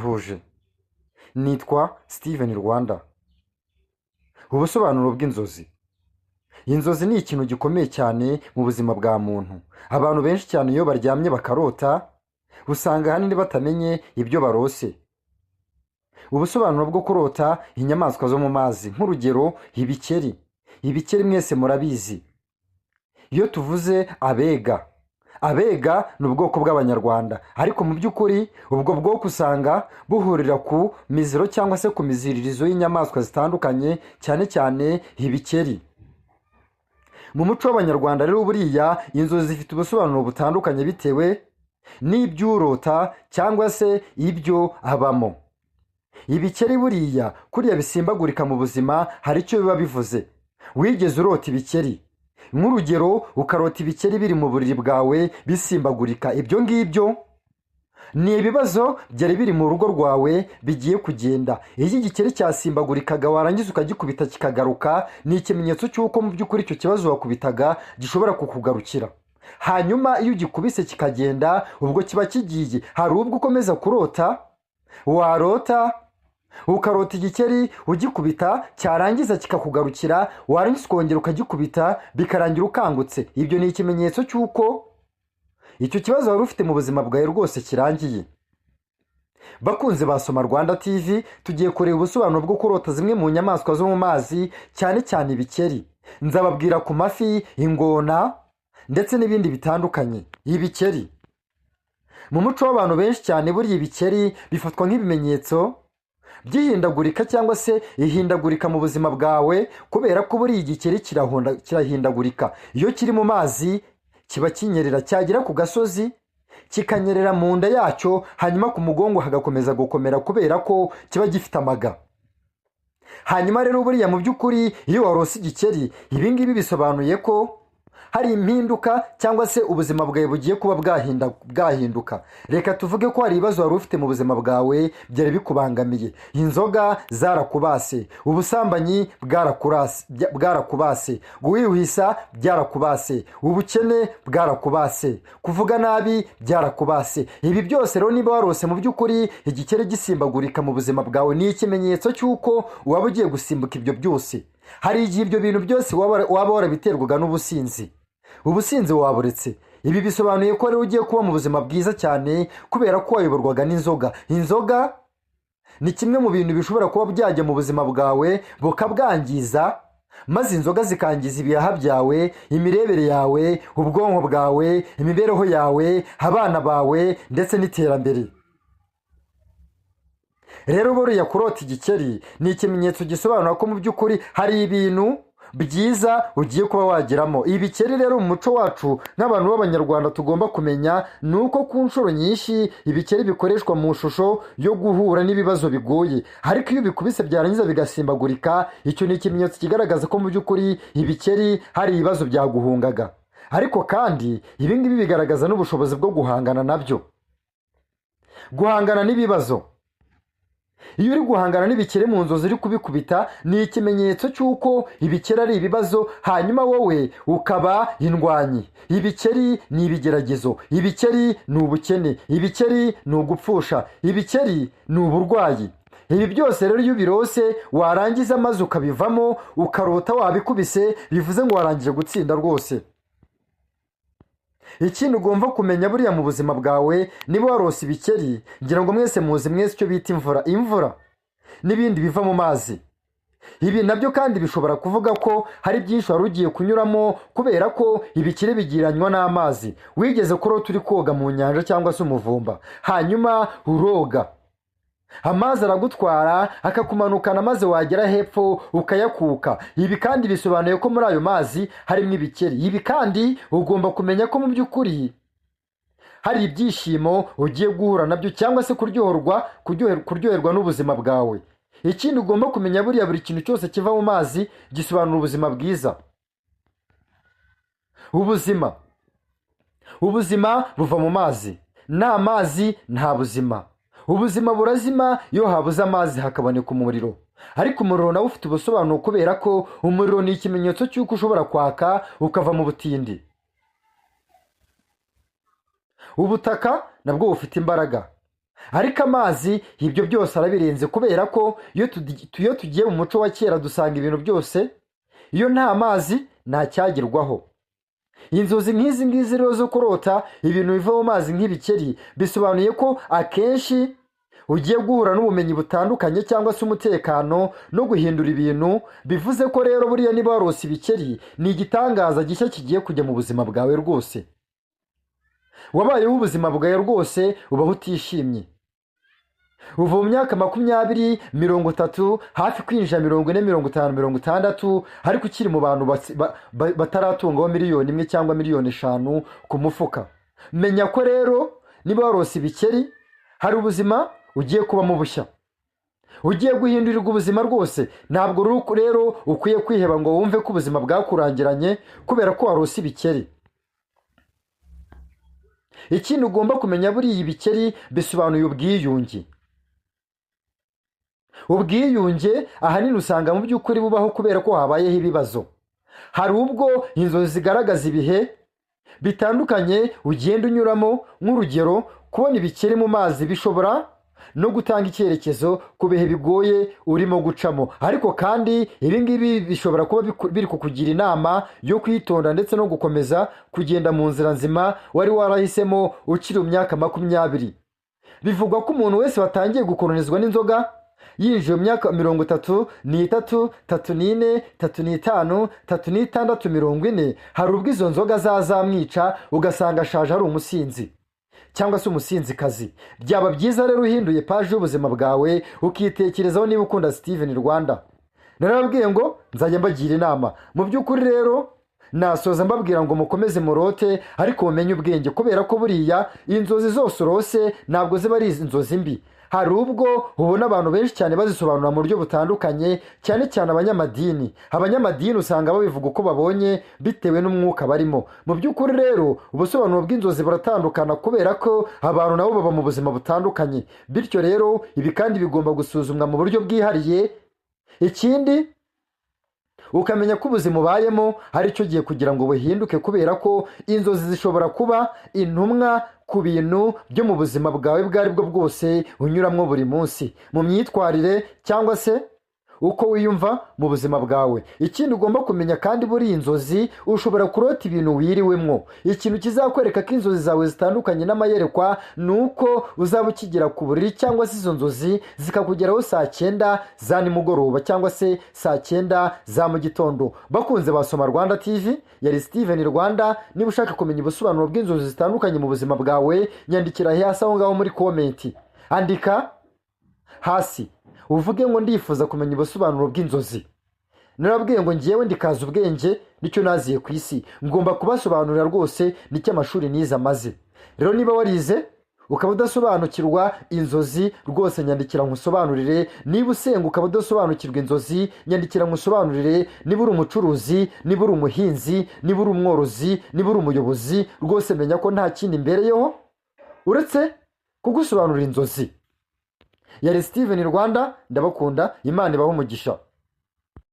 ndabasuhuje. Nitwa Steven Rwanda. Ubusobanuro bw'inzozi. Inzozi ni ikintu gikomeye cyane mu buzima bwa muntu. Abantu benshi cyane iyo baryamye bakarota, usanga ahanini batamenye ibyo barose. Ubusobanuro bwo kurota inyamaswa zo mu mazi, nk'urugero ibikeri. Ibikeri mwese murabizi. Iyo tuvuze abega ni ubwoko bw'Abanyarwanda, ariko mu by'ukuri ubwo bwoko usanga buhurira ku miziro cyangwa se ku miziririzo y'inyamaswa zitandukanye, cyane cyane ibikeri. Mu muco w'Abanyarwanda rero buriya inzozi zifite ubusobanuro butandukanye bitewe n'iby'urota cyangwa se ibyo abamo. Ibikeri buriya kuriya bisimbagurika mu buzima hari icyo biba bivuze. Wigeze urota ibikeri? Nk'urugero ukarota ibikeri biri mu buriri bwawe bisimbagurika, ibyo ngibyo ni ibibazo byari biri mu rugo rwawe bigiye kugenda. Iyo igikeri cyasimbagurikaga warangiza ukagikubita kikagaruka, ni ikimenyetso cy'uko mu by'ukuri icyo kibazo wakubitaga gishobora kukugarukira. Hanyuma iyo ugikubise kikagenda, ubwo kiba kigiye. Hari ubwo ukomeza kurota, warota ukarota igikeri ugikubita cyarangiza kikakugarukira, warangiza ukongera ukagikubita bikarangira ukangutse. Ibyo ni ikimenyetso cy'uko icyo kibazo wari ufite mu buzima bwawe rwose kirangiye. Bakunze basoma Rwanda TV, tugiye kureba ubusobanuro bwo kurota zimwe mu nyamaswa zo mu mazi, cyane cyane ibikeri. Nzababwira ku mafi, ingona ndetse n'ibindi bitandukanye. Ibikeri mu muco w'abantu benshi cyane, buriya ibikeri bifatwa nk'ibimenyetso by'ihindagurika cyangwa se ihindagurika mu buzima bwawe, kubera ko buriya igikeri kirahindagurika. Iyo kiri mu mazi kiba kinyerera, cyagera ku gasozi kikanyerera mu nda yacyo, hanyuma ku mugongo hagakomeza gukomera kubera ko kiba gifite amaga. Hanyuma rero buriya mu by'ukuri iyo warose igikeri, ibi ngibi bisobanuye ko hari impinduka cyangwa se ubuzima bwawe bugiye kuba bwahinduka. Reka tuvuge ko hari ibibazo wari ufite mu buzima bwawe byari bikubangamiye. Inzoga zarakubase, ubusambanyi bwarakubase, guhwihwisa byarakubase, ubukene bwarakubase, kuvuga nabi byarakubase. Ibi byose rero niba warose mu by'ukuri igikeri gisimbagurika mu buzima bwawe, ni ikimenyetso cy'uko waba ugiye gusimbuka ibyo byose. Hari igihe ibyo bintu byose waba warabiterwaga n'ubusinzi. Ubusinzi waburetse. Ibi bisobanuye ko rero ugiye kuba mu buzima bwiza cyane, kubera ko wayoborwaga n'inzoga. Inzoga ni kimwe mu bintu bishobora kuba byajya mu buzima bwawe bukabwangiza, maze inzoga zikangiza ibihaha byawe, imirebere yawe, ubwonko bwawe, imibereho yawe, abana bawe ndetse n'iterambere. Rero buriya kurota igikeri ni ikimenyetso gisobanura ko mu by'ukuri hari ibintu byiza ugiye kuba wageramo. Ibikeri rero mu muco wacu nk'abantu b'Abanyarwanda tugomba kumenya ni uko ku nshuro nyinshi ibikeri bikoreshwa mu shusho yo guhura n'ibibazo bigoye, ariko iyo bikubise byarangiza bigasimbagurika, icyo ni ikimenyetso kigaragaza ko mu by'ukuri ibikeri hari ibibazo byaguhungaga. Ariko kandi ibi ngibi bigaragaza n'ubushobozi bwo guhangana nabyo. Guhangana n'ibibazo. Iyo uri guhangana n'ibikeri mu nzozi uri kubikubita, ni ikimenyetso cy'uko ibikeri ari ibibazo, hanyuma wowe ukaba indwanyi. Ibikeri ni ibigeragezo, ibikeri ni ubukene, ibikeri ni ugupfusha, ibikeri ni uburwayi. Ibi byose rero iyo ubirose warangiza maze ukabivamo, ukarota wabikubise, bivuze ngo warangije gutsinda rwose. Ikintu ugomba kumenya buriya mu buzima bwawe, niba warose ibikeri, ngira ngo mwese muzi icyo bita imvura n'ibindi biva mu mazi. Ibi nabyo kandi bishobora kuvuga ko hari byinshi wari ugiye kunyuramo, kubera ko ibikeri bigiranywa n'amazi. Wigeze kurota uri koga mu nyanja cyangwa se umuvumba, hanyuma uroga, amazi aragutwara akakumanukana, maze wagera hepfo ukayakuka. Ibi kandi bisobanuye ko muri ayo mazi harimo ibikeri. Ibi kandi ugomba kumenya ko mu by'ukuri hari ibyishimo ugiye guhura nabyo, cyangwa se kuryoherwa n'ubuzima bwawe. Ikindi ugomba kumenya buriya buri kintu cyose kiva mu mazi gisobanura ubuzima bwiza. Ubuzima buva mu mazi. Nta mazi nta buzima. Ubuzima burazima iyo habuze amazi hakaboneka umuriro. Ariko umuriro nawe ufite ubusobanuro, kubera ko umuriro ni ikimenyetso cy'uko ushobora kwaka ukava mu butindi. Ubutaka nabwo bufite imbaraga. ariko amazi ibyo byose arabirenze, kubera ko iyo tugiye mu muco wa kera dusanga ibintu byose iyo nta mazi nta cyagerwaho. Inzozi nk'izi ngizi rero zo kurota ibintu biva mu mazi nk'ibikeri bisobanuye ko akenshi ugiye guhura n'ubumenyi butandukanye cyangwa se umutekano no guhindura ibintu. Bivuze ko rero buriya niba warose ibikeri ni igitangaza gishya kigiye kujya mu buzima bwawe rwose. Wabayeho ubuzima bwawe rwose ubaho utishimye, uva mu myaka 20, 30, hafi kwinjira 40, 50, 60, ariko ukiri mu bantu bataratungaho miliyoni 1 cyangwa miliyoni 5 ku mufuka. Menya ko rero niba warose ibikeri hari ubuzima ugiye kubamo bushya, ugiye guhindurirwa ubuzima rwose. Ntabwo rero ukwiye kwiheba ngo wumve ko ubuzima bwakurangiranye kubera ko warose ibikeri. Ikindi ugomba kumenya, buriya ibikeri bisobanuye ubwiyunge. Ubwiyunge ahanini usanga mu by'ukuri bubaho kubera ko habayeho ibibazo. Hari ubwo inzozi zigaragaza ibihe bitandukanye ugenda unyuramo, nk'urugero kubona ibikeri mu mazi bishobora no gutanga icyerekezo ku bihe bigoye urimo gucamo. Ariko kandi ibi ngibi bishobora kuba biri kukugira inama yo kwitonda ndetse no gukomeza kugenda mu nzira nzima wari warahisemo ukiri mu myaka 20. Bivugwa ko umuntu wese watangiye gukolonizwa n'inzoga yinjiye mu myaka 33, 34, 35, 36, 40, hari ubwo izo nzoga zazamwica ugasanga ashaje ari umusinzi cyangwa se umusinzikazi. Byaba byiza rero uhinduye paji y'ubuzima bwawe ukitekerezaho niba ukunda Steven Rwanda. Narababwiye ngo nzajya mbagira inama. Mu by'ukuri rero nasoza mbabwira ngo mukomeze murote ariko mumenye ubwenge, kubera ko buriya inzozi zose urose ntabwo ziba ari inzozi mbi. Hari ubwo ubona abantu benshi cyane bazisobanura mu buryo butandukanye, cyane cyane abanyamadini usanga babivuga uko babonye bitewe n'umwuka barimo. Mu by'ukuri rero ubusobanuro bw'inzozi buratandukana kubera ko abantu nabo baba mu buzima butandukanye, bityo rero ibi kandi bigomba gusuzumwa mu buryo bwihariye. Ikindi ukamenya ko ubuzima ubayemo ari cyo gihe kugira ngo buhinduke, kubera ko inzozi zishobora kuba intumwa ku bintu byo mu buzima bwawe bwo ari bwo bwose unyuramo buri munsi, mu myitwarire cyangwa se uko wiyumva mu buzima bwawe. Ikindi ugomba kumenya kandi, buri inzozi ushobora kurota ibintu wiriwemwo. Ikintu kizakwereka ko inzozi zawe zitandukanye n'amayerekwa ni uko uzaba ukigera ku buriri cyangwa se izo nzozi zikakugeraho saa 9 za nimugoroba cyangwa se saa 9 za mu gitondo. Bakunze basoma Rwanda TV, yari Steven Rwanda. Niba ushaka kumenya ubusobanuro bw'inzozi zitandukanye mu buzima bwawe, nyandikira hasi aho ngaho muri komenti. Andika hasi uvuge ngo ndifuza kumenya ubusobanuro bw'inzozi. Narabwiye ngo ngiyewe ndikaza ubwenge, nicyo naziye ku isi, ngomba kubasobanurira rwose nicyo amashuri nize amaze. Rero niba warize ukaba udasobanukirwa inzozi, rwose nyandikira nkusobanurire. Niba usenga ukaba udasobanukirwa inzozi, nyandikira nkusobanurire. Niba uri umucuruzi, niba uri umuhinzi, niba uri umworozi, niba uri umuyobozi, rwose menya ko nta kindi imbereyeho uretse kugusobanurira inzozi. Yari Steven Rwanda, ndabakunda, Imana ibahe umugisha.